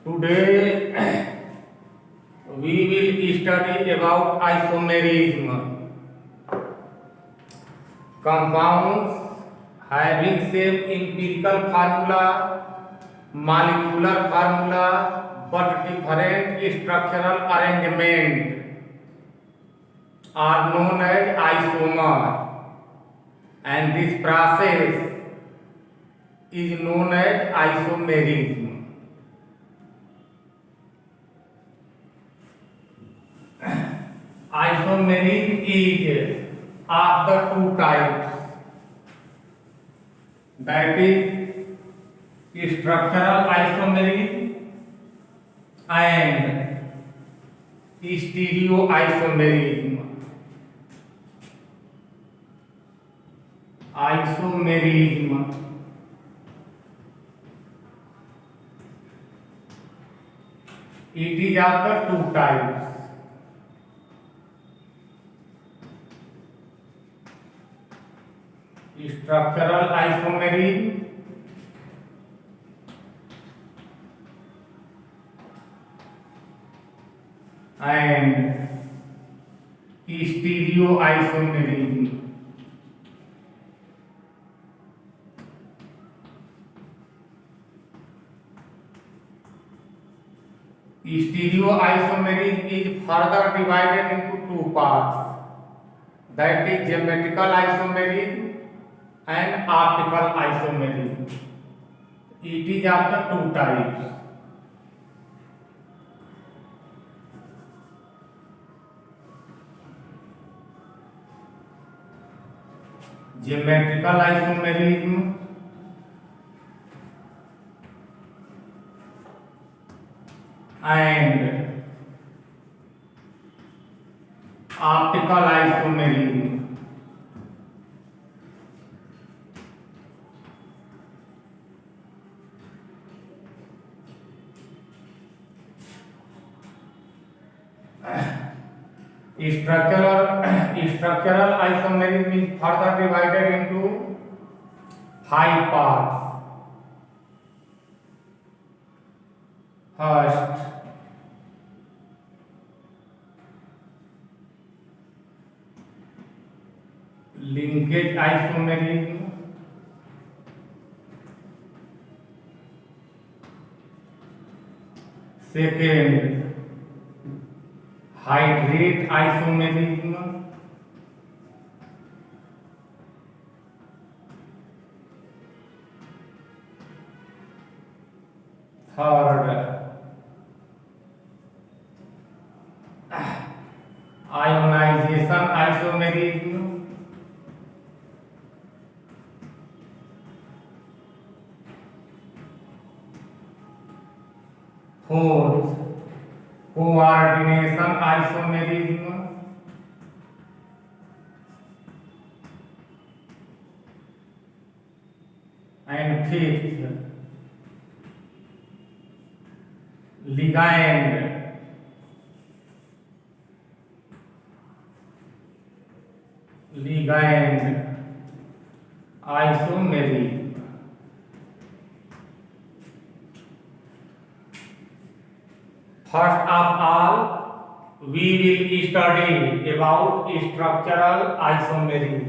Today we will study about isomerism. Compounds having same empirical formula, molecular formula, but different structural arrangement are known as isomer, and this process is known as isomerism. Isomerism is of the two types, that is structural isomerism and stereoisomerism. Isomerism it is of the two types. Structural isomerism and stereoisomerism. Stereoisomerism is further divided into two parts, that is geometrical isomerism and optical isomerism. It is of the two types. Geometrical isomerism and optical isomerism. Structural isomerism is further divided into five parts. First, linkage isomerism. Second, hydrate isomerism. Third, ionization isomerism. Fourth, coordination isomerism. And fifth, ligand isomerism. First of all, we will study about structural isomerism.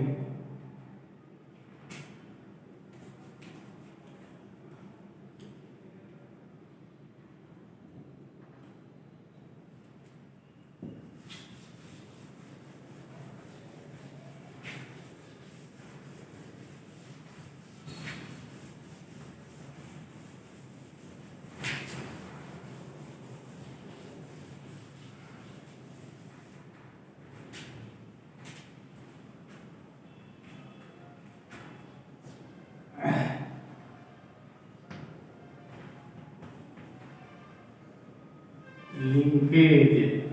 Linkage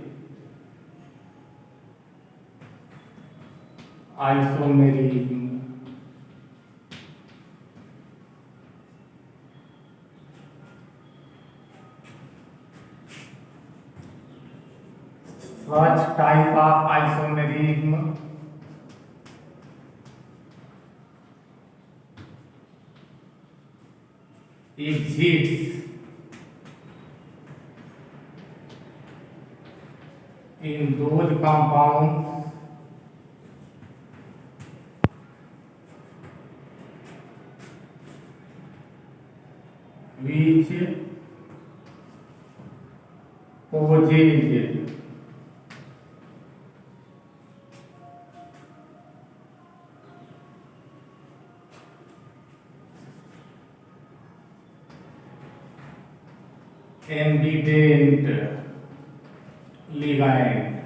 isomerism. Such type of isomerism exists in those compounds which possess ambident ligand.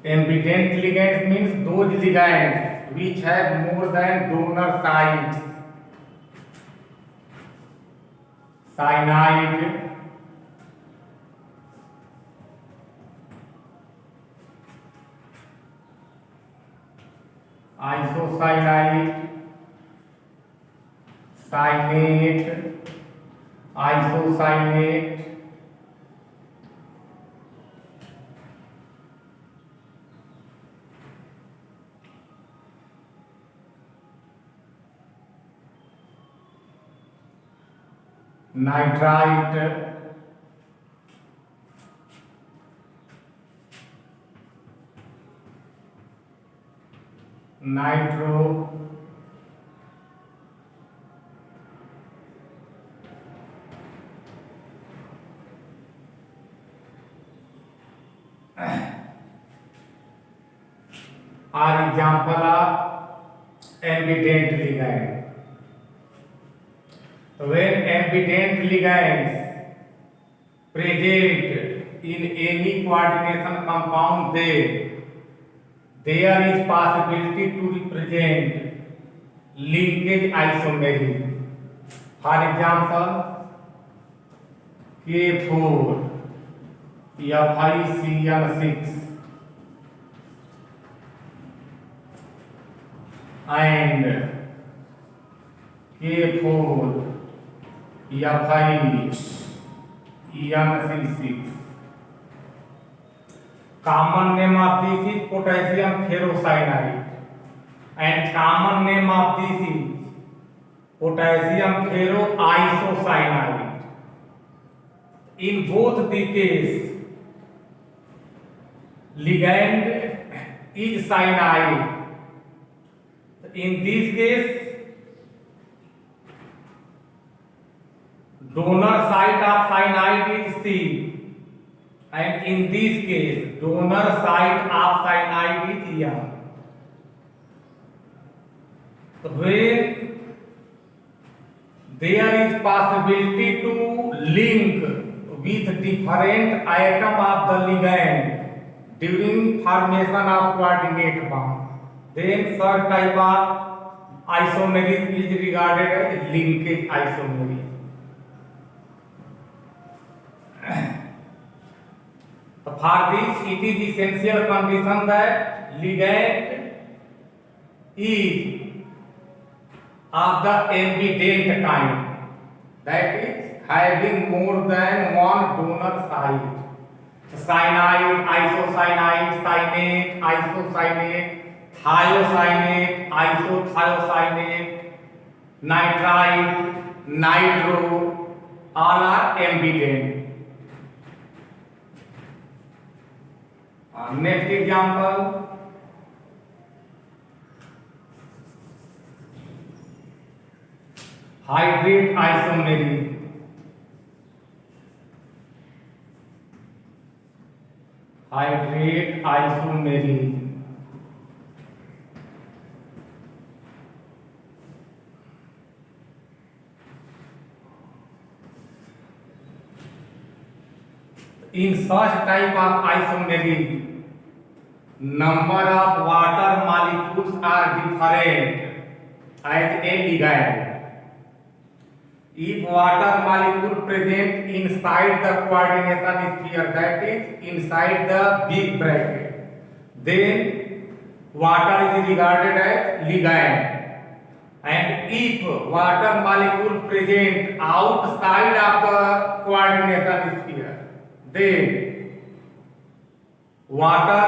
Ambident ligand means those ligands which have more than donor sites. Cyanide, isocyanide, cyanate, isocyanate, nitrite, nitro, are example of ambident ligand. When ambident ligands present in any coordination compound, there is possibility to represent linkage isomery. For example, K4 FiCN6 and K4 FiEN6. Common name of this is potassium ferrocyanide and common name of this is potassium ferroisocyanide. In both the case, ligand is cyanide. In this case, donor site of cyanide is C, and in this case, donor site of cyanide is M. When there is possibility to link with different atom of the ligand during formation of coordinate bond, then such type of isomerism is regarded as linkage isomerism. For this, it is essential condition that ligand is of the ambident kind, that is having more than one donor site. Cyanide, isocyanide, cyanate, isocyanate, thiocyanate, isothiocyanate, nitrite, nitro, all are ambident. Next example, hydrate isomery. Hydrate isomery. In such type of isomery, number of water molecules are different as a ligand. If water molecule present inside the coordination sphere, that is inside the big bracket, then water is regarded as ligand. And if water molecule present outside of the coordination sphere, then water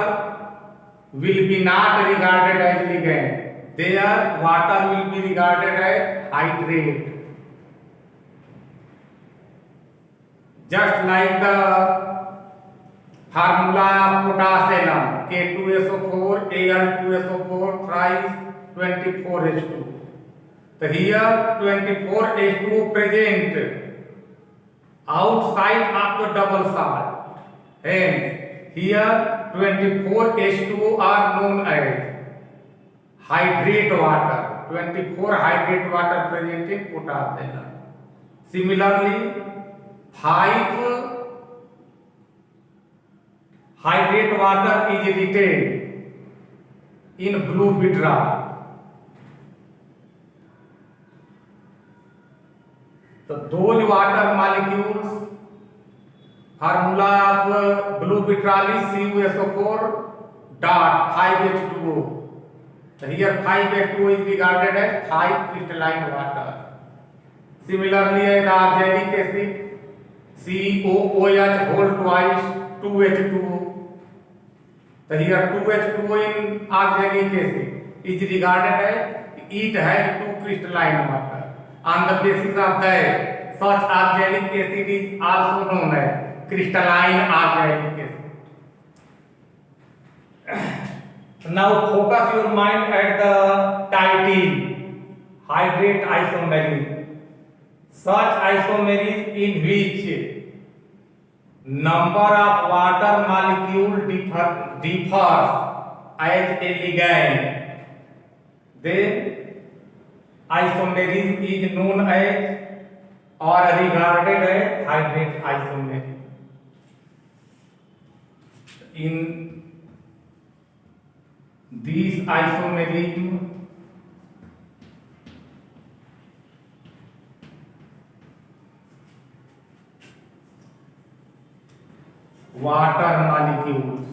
will be not regarded as ligand. There water will be regarded as hydrate. just like the formula of potassium K2SO4 Al2SO4 thrice 24H2. So here 24H2 present outside of the double salt, and here 24H2 are known as hydrate water. 24 hydrate water present in potassium. Similarly, 5 hydrate water is retained in blue vitriol. So those water molecules, formula of blue vitriol is CuSO4 dot 5H2O. So here 5H2O is regarded as 5 crystalline water. Similarly, as arsenic acid, COOH whole twice 2H2O. So here 2H2O in arsenic acid is regarded as it has 2 crystalline water. On the basis of that, such arsenic acid is also known as crystalline arsenic acid. Now focus your mind at the title, hydrate isomerism. Such isomerism in which number of water molecule differs as a ligand, then isomerism is known as or regarded as hydrate isomerism. In this isomerism, water molecules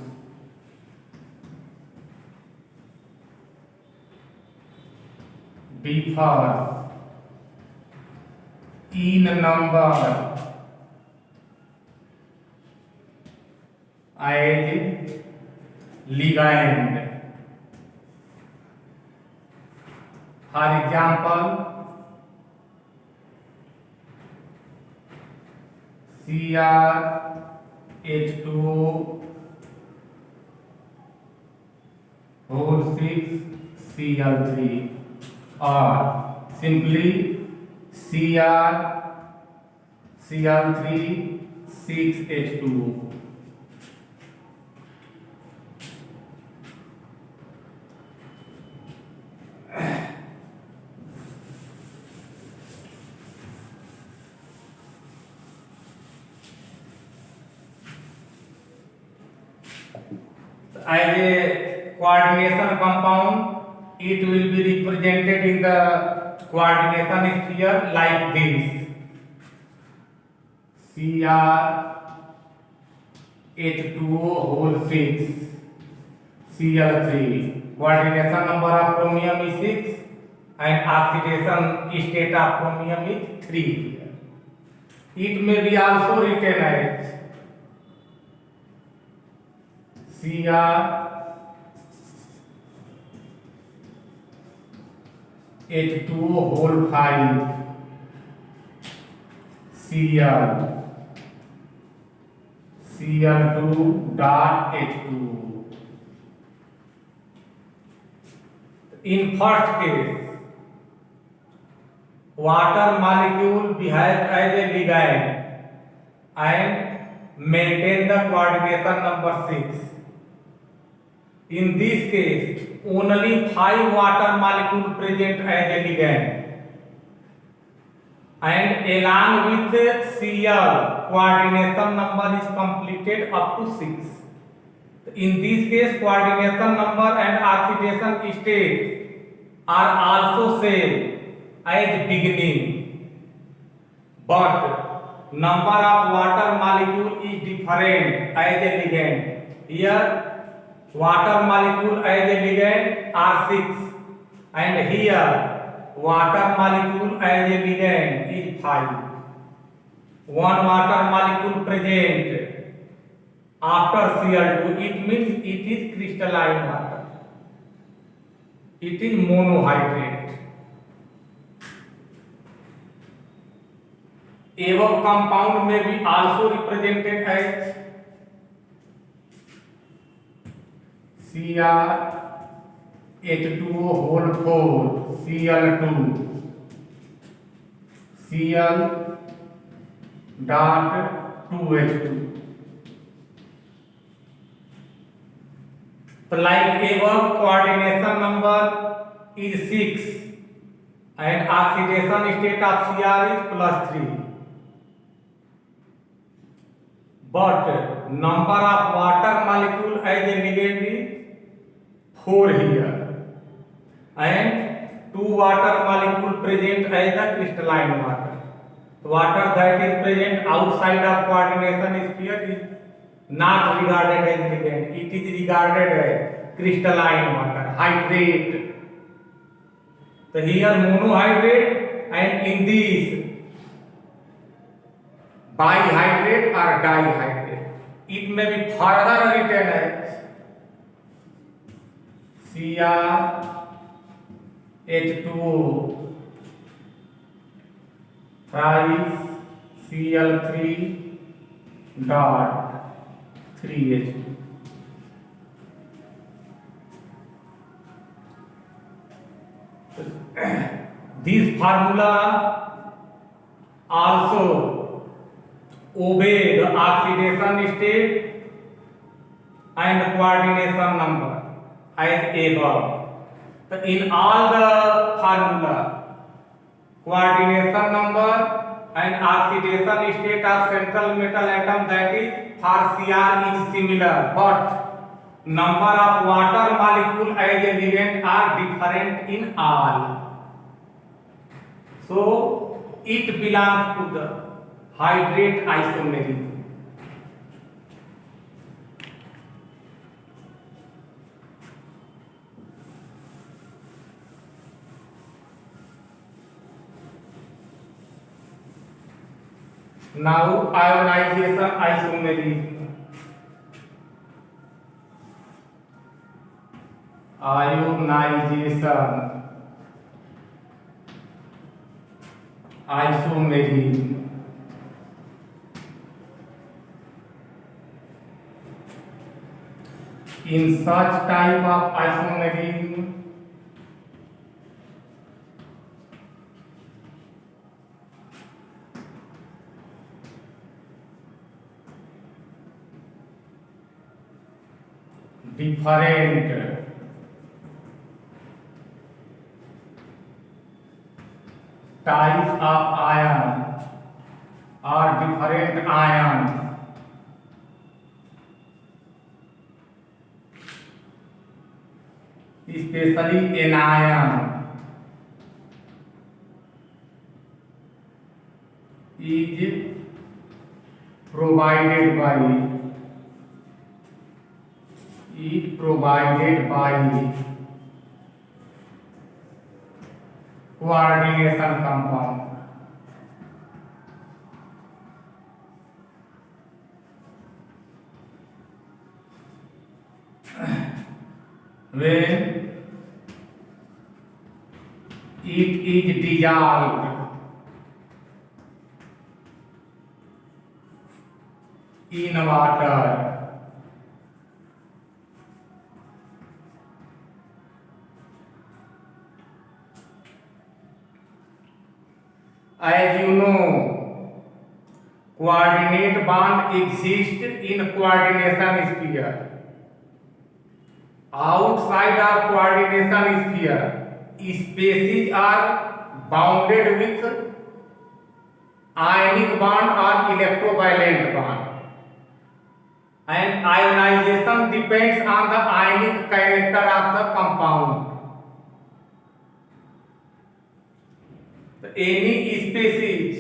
differ in number as ligand. For example, CrH2O whole 6Cl3, or simply Cl3 6H2O. As a coordination compound, it will be represented in the coordination sphere like this: CrH2O whole 6Cl3. Coordination number of chromium is 6 and oxidation state of chromium is 3. It may be also written as CrH2O whole 5 Cl2 dot H2O. In first case, water molecule behave as a ligand and maintain the coordination number 6. In this case, only 5 water molecule present as a ligand, and along with Cl, coordination number is completed up to 6. In this case, coordination number and oxidation state are also same as beginning, but number of water molecule is different as a ligand. Here water molecule as a ligand are 6, and here water molecule as a ligand is 5. One water molecule present after Cl2, it means it is crystalline water. It is monohydrate. above compound may be also represented as CrH2O whole 4 Cl2 Cl dot 2H2. So like above, coordination number is 6 and oxidation state of Cr is +3. But number of water molecule as a ligand is 4 here and 2 water molecule present as the crystalline water. Water that is present outside of coordination sphere is not regarded as ligand. It is regarded as crystalline water, hydrate. So here monohydrate and in this bihydrate or dihydrate. It may be further written as CrH2O thrice Cl3 dot 3H2. This formula also obey the oxidation state and coordination number as above. So in all the formula, coordination number and oxidation state of central metal atom, that is for Cr, is similar, but number of water molecule as a ligand are different in all. So it belongs to the hydrate isomerism. Now ionization isomerism. Ionization isomerism. In such type of isomerism, different types of ion or different ions especially anion is provided by coordination compound. When it is dissolved in water, as you know, coordinate bond exists in coordination sphere. Outside of coordination sphere, spaces are bounded with ionic bond or electrovalent bond, and ionization depends on the ionic character of the compound. Any species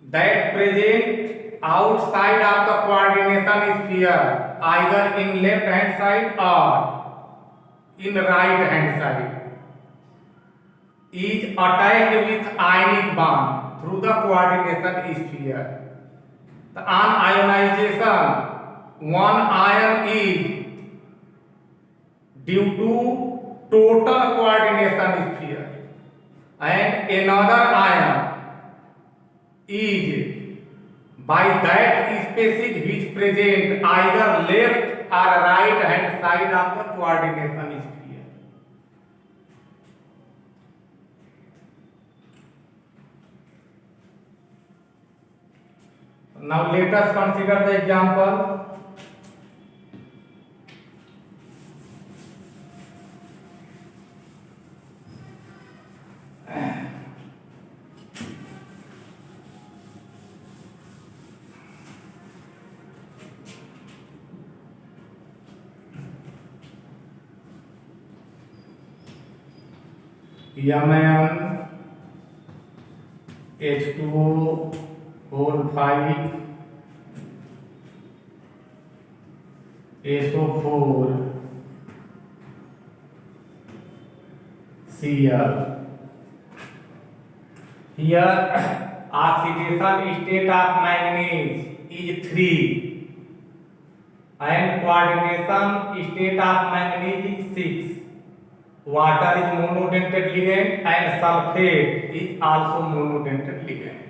that present outside of the coordination sphere, either in left hand side or in right hand side, is attached with ionic bond through the coordination sphere. On ionization, one ion is due to total coordination sphere and another ion is by that species which present either left or right hand side of the coordination sphere. Now let us consider the example. Mn H2O whole 5 SO4 Cl. Here oxidation state of manganese is 3 and coordination state of manganese is 6. Water is monodentate ligand and sulfate is also monodentate ligand.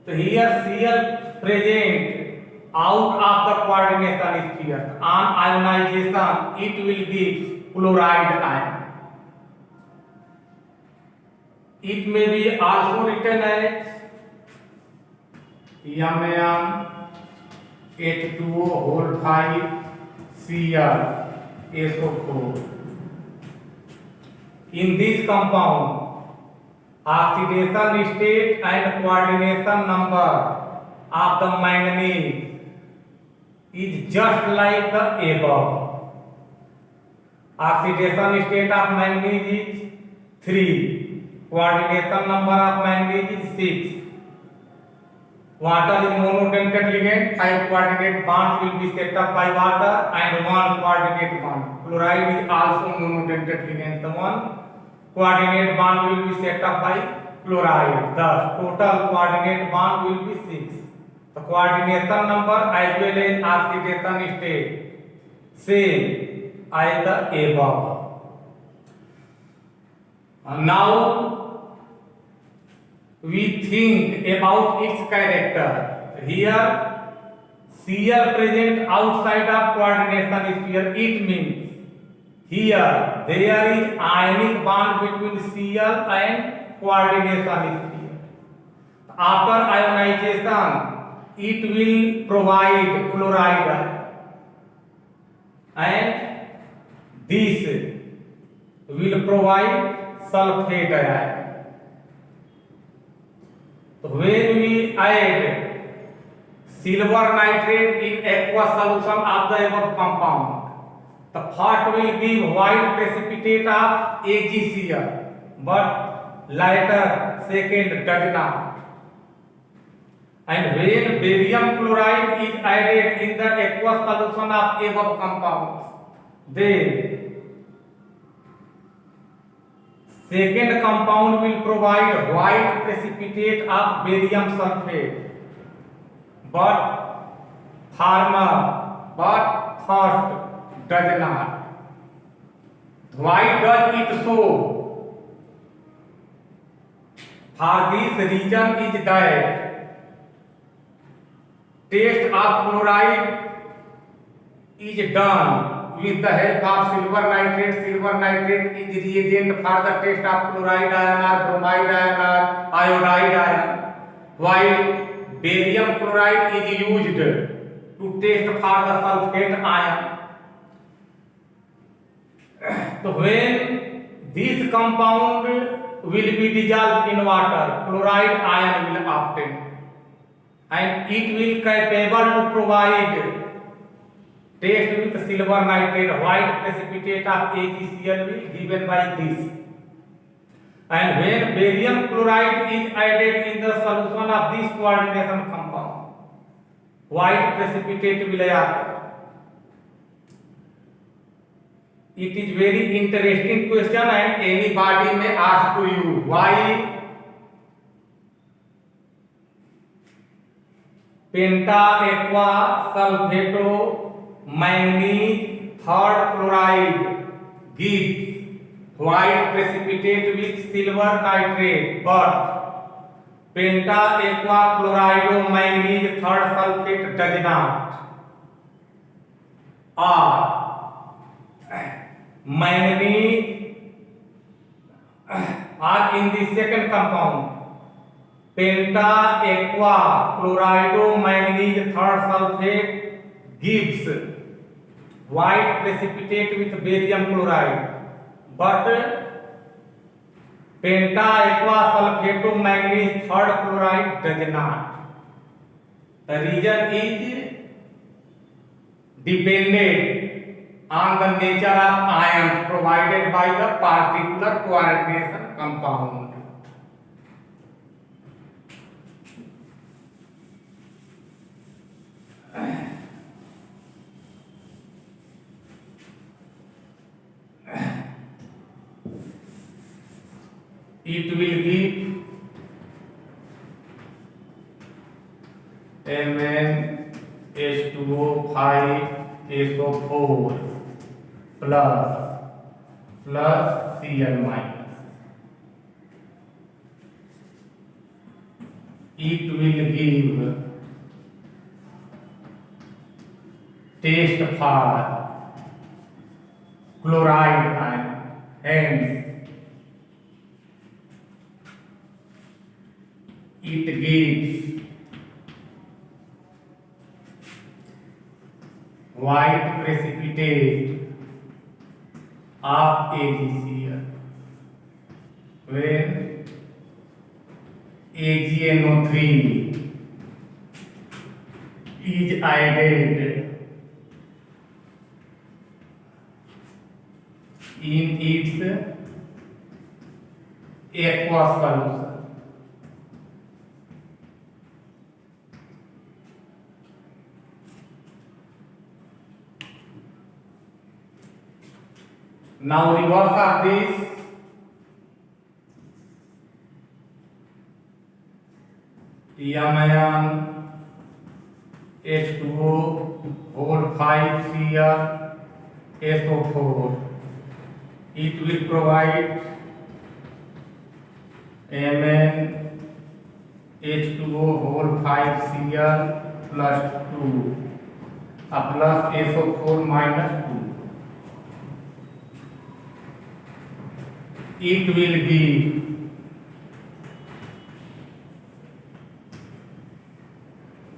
So here Cl present out of the coordination sphere. On ionization, it will give chloride ion. It may be also written as Mn H2O whole 5 Cl SO4. In this compound, oxidation state and coordination number of the manganese is just like the above. Oxidation state of manganese is 3. Coordination number of manganese is 6. Water is monodentate ligand. 5 coordinate bonds will be set up by water and 1 coordinate bond. Chloride is also monodentate ligand. The 1 coordinate bond will be set up by chloride. Thus, total coordinate bond will be 6. The coordination number as well as oxidation state same as the above. Now we think about its character. Here Cl present outside of coordination sphere. It means here there is ionic bond between Cl and coordination sphere. After ionization, it will provide chloride and this will provide sulfate ion. When we add silver nitrate in aqueous solution of the above compound, the first will give white precipitate of AgCl, but later second does not. And when barium chloride is added in the aqueous solution of above compounds, then second compound will provide white precipitate of barium sulfate, but first does not. Why does it so? For this reason is that test of chloride is done with the help of silver nitrate. Silver nitrate is reagent for the test of chloride ion or bromide ion or iodide ion, while barium chloride is used to test for the sulfate ion. So when this compound will be dissolved in water, chloride ion will obtain, and it will capable to provide test with silver nitrate. White precipitate of AgCl will given by this. And when barium chloride is added in the solution of this coordination compound, white precipitate will occur. It is very interesting question, and anybody may ask to you why penta aqua sulfato manganese third chloride gives white precipitate with silver nitrate, but penta aqua क्लोराइडो manganese third sulphate does not manganese are in the second compound penta aqua chlorido manganese third sulfate gives white precipitate with barium chloride but penta aqua sulfato manganese third chloride does not. The reason is dependent on the nature of ions provided by the particular coordination compound. It will give MnH2O5SO4 plus Cl minus. It will give taste for chloride ion, hence it gives white precipitate of AgCl when AgNO3 is added in its aqueous solution. Now reverse of this, Mn H2O whole 5Cl SO4. It will provide Mn H2O whole 5Cl plus 2 plus SO4 minus 2. It will give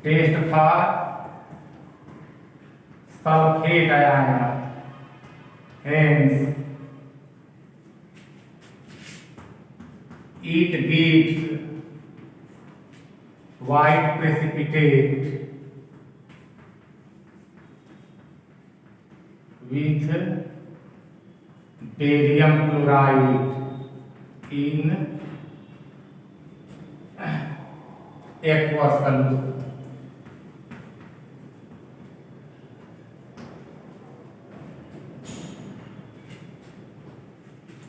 taste for sulfate ion, hence it gives white precipitate with barium chloride in aqueous solution.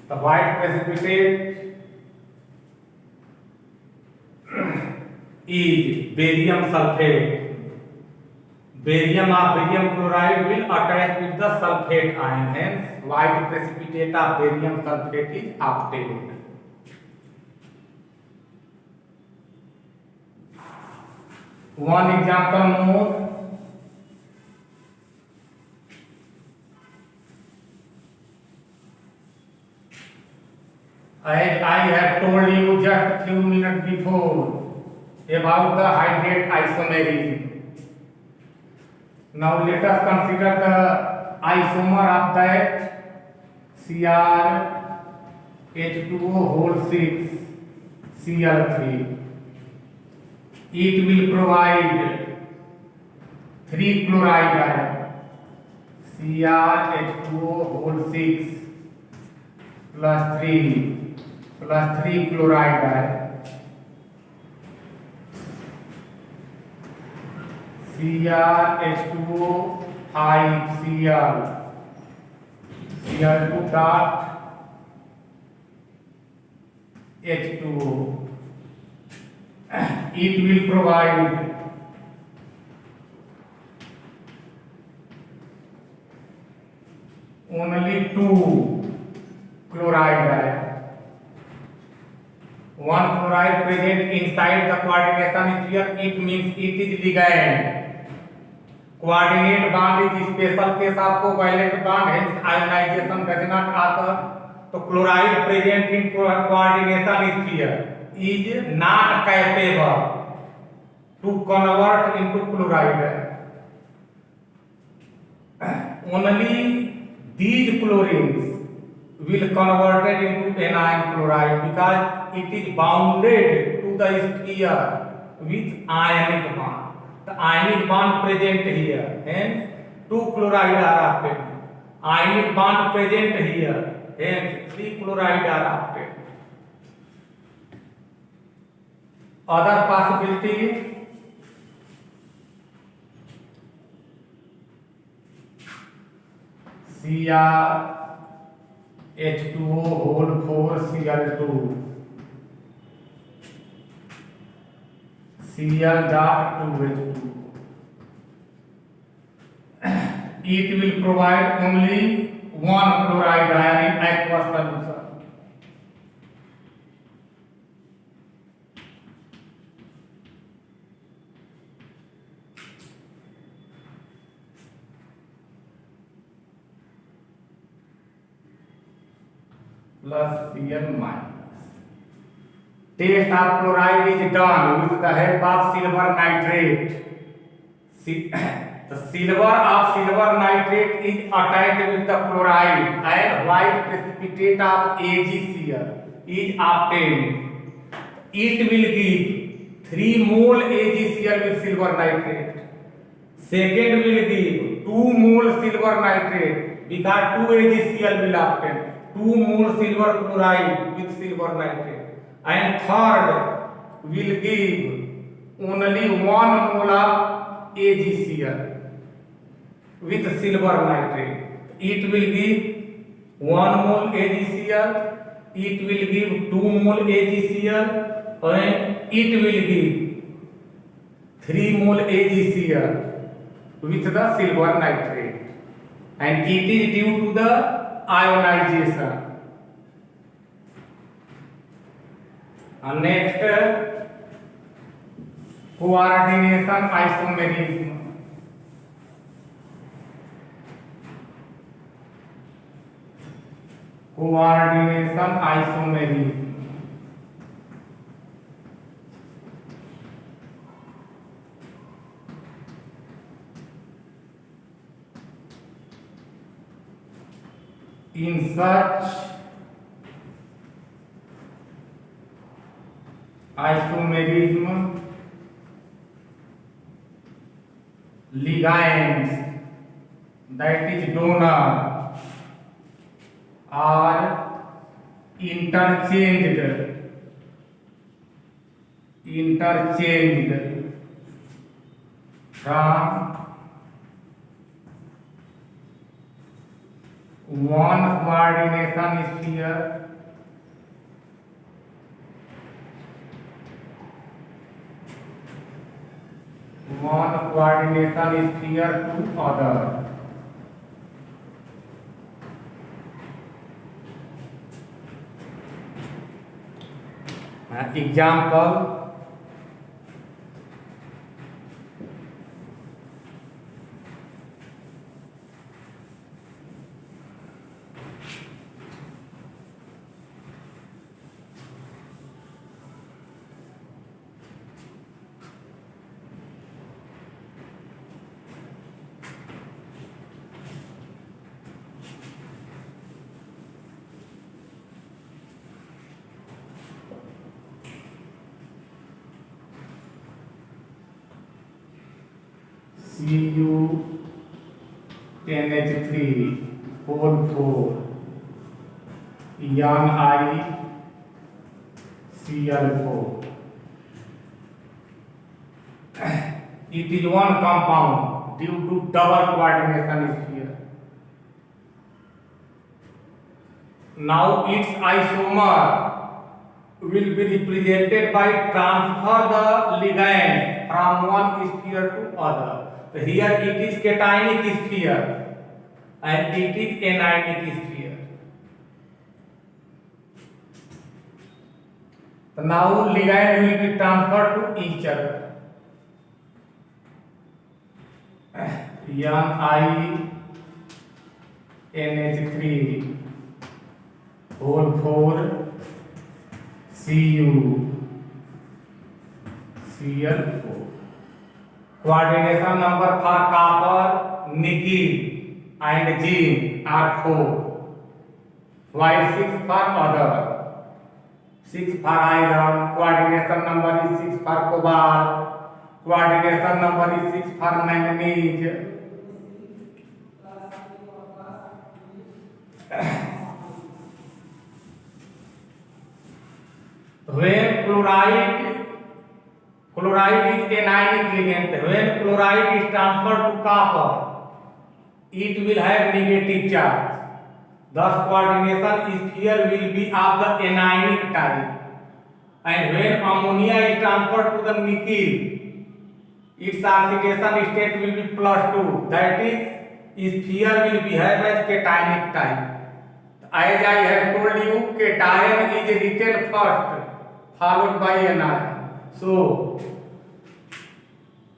The white precipitate is barium sulfate. Barium of barium chloride will attach with the sulfate ion, hence white precipitate of barium sulfate is obtained. One example more. As I have told you just few minutes before about the hydrate isomerism. Now let us consider the isomer of that CrH2O whole 6 Cl3. It will provide 3 chloride ion CrH2O whole 6 plus 3 chloride ion CrH2O 5Cl Cl2 dot H2O. It will provide only 2 chloride ion one chloride present inside the coordination sphere, it means it is ligand. Coordinate bond is special case of covalent bond, hence ionization does not occur. So chloride present in coordination sphere is not capable to convert into chloride. Only these chlorines will converted into anion chloride because it is bounded to the sphere with ionic bond. The ionic bond present here, hence two chloride are obtained. Ionic bond present here, hence three chloride are obtained. Other possibility CrH2O whole 4 Cl2 Cl dot 2H2. It will provide only one chloride ion in aqueous solution. Plus Cl minus. Test of chloride is done with the help of silver nitrate. The silver of silver nitrate is attached with the chloride and white precipitate of AgCl is obtained. It will give 3 mole AgCl with silver nitrate. Second will give 2 mole silver nitrate because 2 AgCl will obtain. 2 mole silver chloride with silver nitrate. And third will give only 1 mole of AgCl with silver nitrate. It will give 1 mole AgCl, it will give 2 mole AgCl, and it will give 3 mole AgCl with the silver nitrate. And it is due to the ionization. And next, coordination isomerism. Coordination isomerism. In such isomerism, ligands, that is donor, are interchanged from one coordination sphere to other. Example, Cu10H3 whole 4 ion ICl4. It is one compound due to double coordination sphere. Now its isomer will be represented by transfer the ligand from one sphere to other. So here it is cationic sphere and it is anionic sphere. So now ligand will be transferred to each other. NiNH3 whole 4 Cu Cl4. Coordination number for copper, nickel and zinc are 4, while 6 for other. 6 for iron, coordination number is 6 for cobalt, coordination number is 6 for manganese. When chloride is anionic ligand, when chloride is transferred to copper, it will have negative charge. Thus coordination sphere will be of the anionic type. And when ammonia is transferred to the nickel, its oxidation state will be +2. That is, sphere will behave as cationic type. As I have told you, cation is written first, followed by anion. So,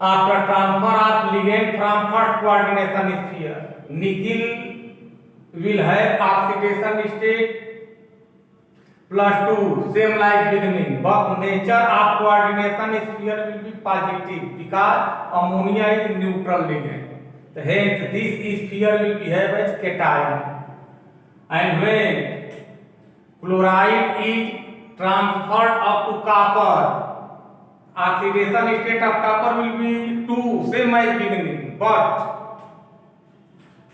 after transfer of ligand from first coordination sphere, nickel will have oxidation state +2, same like beginning. But nature of coordination sphere will be positive because ammonia is neutral ligand. Hence, this sphere will behave as cation. And when chloride is transferred up to copper, oxidation state of copper will be 2, same as beginning, but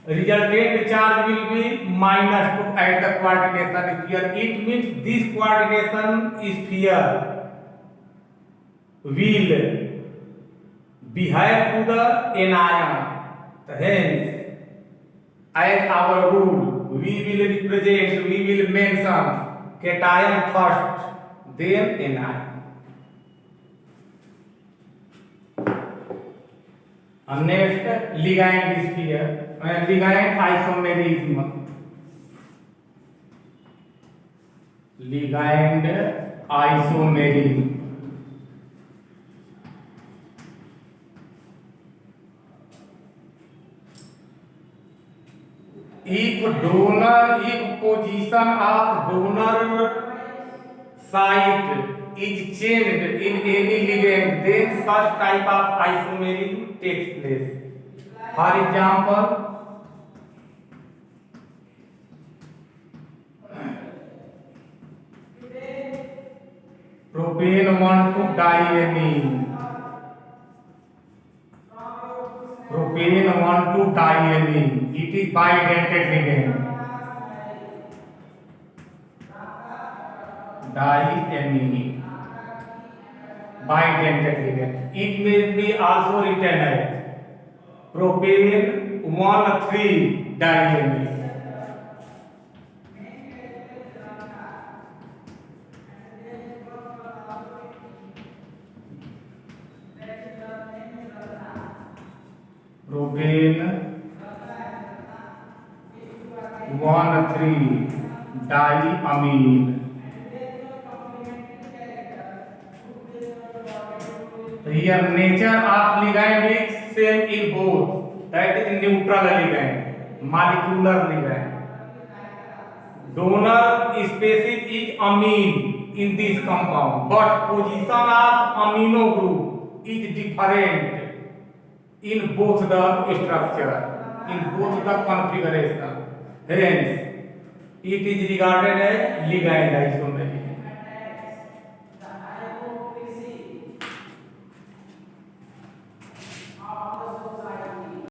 resultant charge will be -2 at the coordination sphere. It means this coordination sphere will behave to the anion. Hence, as our rule, we will mention cation first, then anion. Next, ligand sphere, ligand isomerism. Ligand isomerism. If position of donor site is changed in any ligand, then such type of isomerism takes place. For example, propane 1,2-diamine. Propane 1,2-diamine. It is bidentate ligand. Diamine. Bidentate ligand. It may be also written as propane 1,3-diamine. Propane 1,3-diamine. Here nature of ligand is same in both. That is neutral ligand, molecular ligand. Donor species is amine in this compound, but position of amino group is different in both the structure, in both the configuration. Hence, it is regarded as ligand isomerism.